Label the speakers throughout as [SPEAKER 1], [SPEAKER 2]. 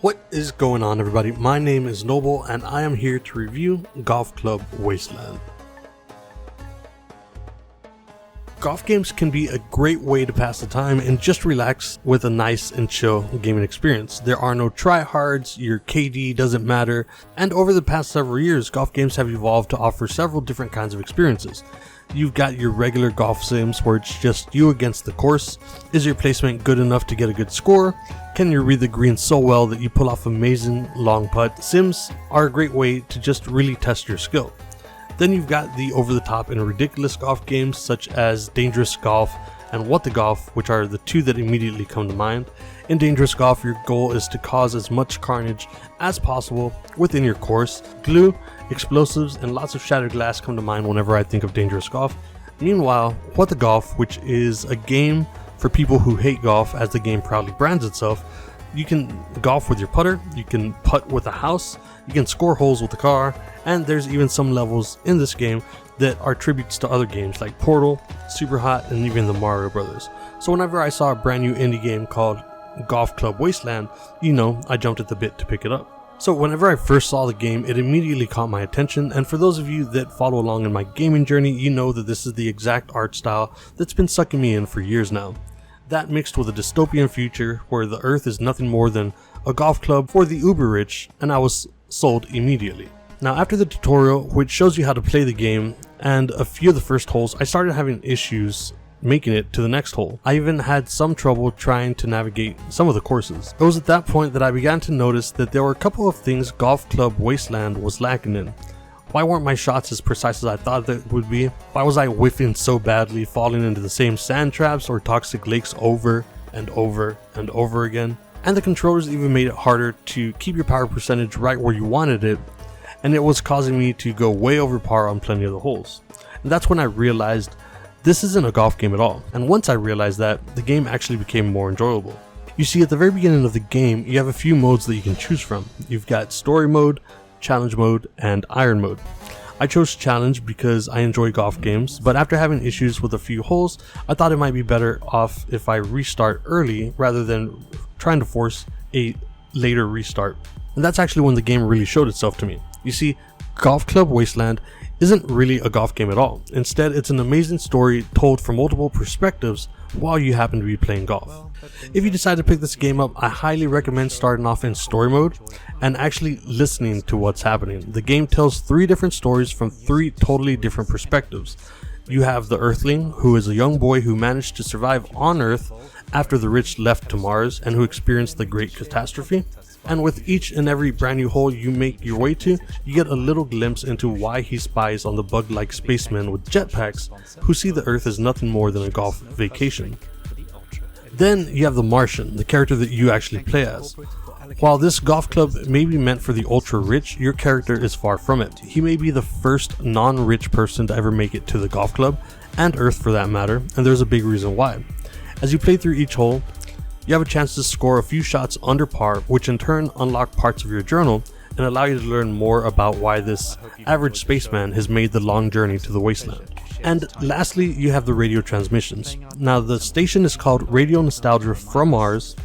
[SPEAKER 1] What is going on, everybody? My name is Noble and I am here to review Golf Club Wasteland. Golf games can be a great way to pass the time and just relax with a nice and chill gaming experience. There are no tryhards, your KD doesn't matter, and over the past several years, golf games have evolved to offer several different kinds of experiences. You've got your regular golf sims where it's just you against the course. Is your placement good enough to get a good score? Can you read the green so well that you pull off amazing long putt? Sims are a great way to just really test your skill. Then you've got the over-the-top and ridiculous golf games such as Dangerous Golf and What the Golf, which are the two that immediately come to mind. In Dangerous Golf, your goal is to cause as much carnage as possible within your course. Glue, explosives, and lots of shattered glass come to mind whenever I think of Dangerous Golf. Meanwhile, What the Golf, which is a game for people who hate golf, as the game proudly brands itself, you can golf with your putter, you can putt with a house, you can score holes with a car, and there's even some levels in this game that are tributes to other games like Portal, Superhot, and even the Mario Brothers. So whenever I saw a brand new indie game called Golf Club Wasteland, I jumped at the bit to pick it up. So whenever I first saw the game, it immediately caught my attention, and for those of you that follow along in my gaming journey, you know that this is the exact art style that's been sucking me in for years now. That mixed with a dystopian future where the earth is nothing more than a golf club for the uber rich, and I was sold immediately. Now after the tutorial, which shows you how to play the game, and a few of the first holes, I started having issues making it to the next hole. I even had some trouble trying to navigate some of the courses. It was at that point that I began to notice that there were a couple of things Golf Club Wasteland was lacking in. Why weren't my shots as precise as I thought they would be? Why was I whiffing so badly, falling into the same sand traps or toxic lakes over and over and over again? And the controllers even made it harder to keep your power percentage right where you wanted it, and it was causing me to go way over par on plenty of the holes. And that's when I realized this isn't a golf game at all. And once I realized that, the game actually became more enjoyable. You see, at the very beginning of the game, you have a few modes that you can choose from. You've got story mode, challenge mode, and iron mode. I chose challenge because I enjoy golf games, but after having issues with a few holes, I thought it might be better off if I restart early rather than trying to force a later restart. And that's actually when the game really showed itself to me. You see, Golf Club Wasteland isn't really a golf game at all. Instead, it's an amazing story told from multiple perspectives while you happen to be playing golf. If you decide to pick this game up, I highly recommend starting off in story mode and actually listening to what's happening. The game tells 3 different stories from 3 totally different perspectives. You have the Earthling, who is a young boy who managed to survive on Earth after the rich left to Mars and who experienced the Great Catastrophe. And with each and every brand new hole you make your way to, you get a little glimpse into why he spies on the bug-like spacemen with jetpacks who see the Earth as nothing more than a golf vacation. Then you have the Martian, the character that you actually play as. While this golf club may be meant for the ultra-rich, your character is far from it. He may be the first non-rich person to ever make it to the golf club, and Earth for that matter, and there's a big reason why. As you play through each hole, you have a chance to score a few shots under par, which in turn unlock parts of your journal and allow you to learn more about why this average spaceman has made the long journey to the wasteland. And lastly, you have the radio transmissions. Now, the station is called Radio Nostalgia from Mars,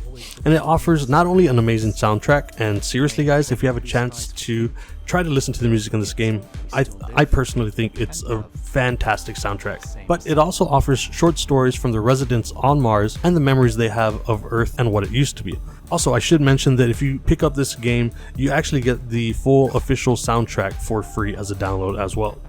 [SPEAKER 1] and it offers not only an amazing soundtrack, and seriously guys, if you have a chance to try to listen to the music in this game, I personally think it's a fantastic soundtrack. But it also offers short stories from the residents on Mars and the memories they have of Earth and what it used to be. Also, I should mention that if you pick up this game, you actually get the full official soundtrack for free as a download as well.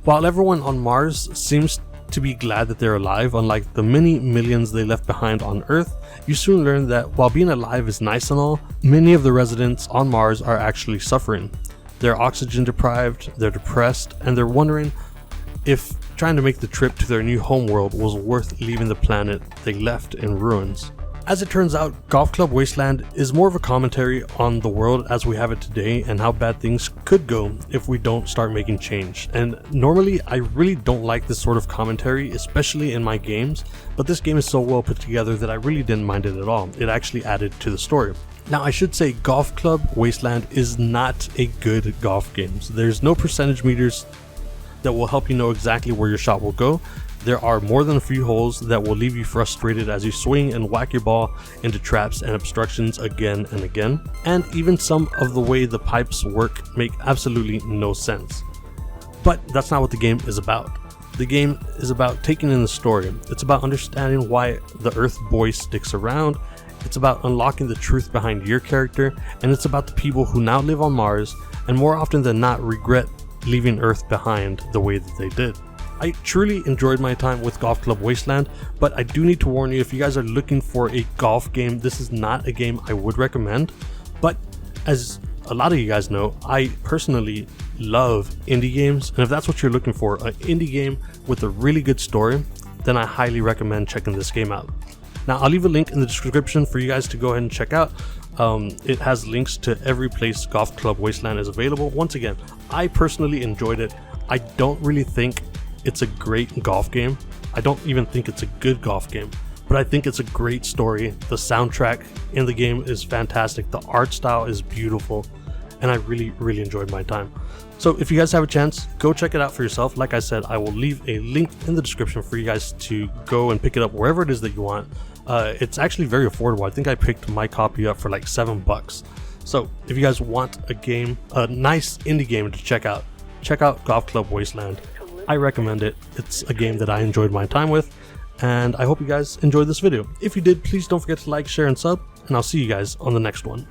[SPEAKER 1] While everyone on Mars seems to be glad that they're alive, unlike the many millions they left behind on Earth, you soon learn that while being alive is nice and all, many of the residents on Mars are actually suffering. They're oxygen deprived, they're depressed, and they're wondering if trying to make the trip to their new homeworld was worth leaving the planet they left in ruins. As it turns out, Golf Club Wasteland is more of a commentary on the world as we have it today and how bad things could go if we don't start making change. And normally I really don't like this sort of commentary, especially in my games, but this game is so well put together that I really didn't mind it at all. It actually added to the story. Now I should say Golf Club Wasteland is not a good golf game. There's no percentage meters that will help you know exactly where your shot will go. There are more than a few holes that will leave you frustrated as you swing and whack your ball into traps and obstructions again and again, and even some of the way the pipes work make absolutely no sense. But that's not what the game is about. The game is about taking in the story. It's about understanding why the Earth boy sticks around. It's about unlocking the truth behind your character, and it's about the people who now live on Mars and more often than not regret leaving Earth behind the way that they did. I truly enjoyed my time with Golf Club Wasteland, but I do need to warn you, if you guys are looking for a golf game, this is not a game I would recommend. But as a lot of you guys know, I personally love indie games, and if that's what you're looking for, an indie game with a really good story, then I highly recommend checking this game out. Now, I'll leave a link in the description for you guys to go ahead and check out. It has links to every place Golf Club Wasteland is available. Once again, I personally enjoyed it. I don't really think it's a great golf game. I don't even think it's a good golf game, but I think it's a great story. The soundtrack in the game is fantastic. The art style is beautiful, and I really enjoyed my time. So if you guys have a chance, go check it out for yourself. Like I said, I will leave a link in the description for you guys to go and pick it up wherever it is that you want. It's actually very affordable. I think I picked my copy up for like $7. So if you guys want a game, a nice indie game to check out Golf Club Wasteland. I recommend it. It's a game that I enjoyed my time with, and I hope you guys enjoyed this video. If you did, please don't forget to like, share, and sub, and I'll see you guys on the next one.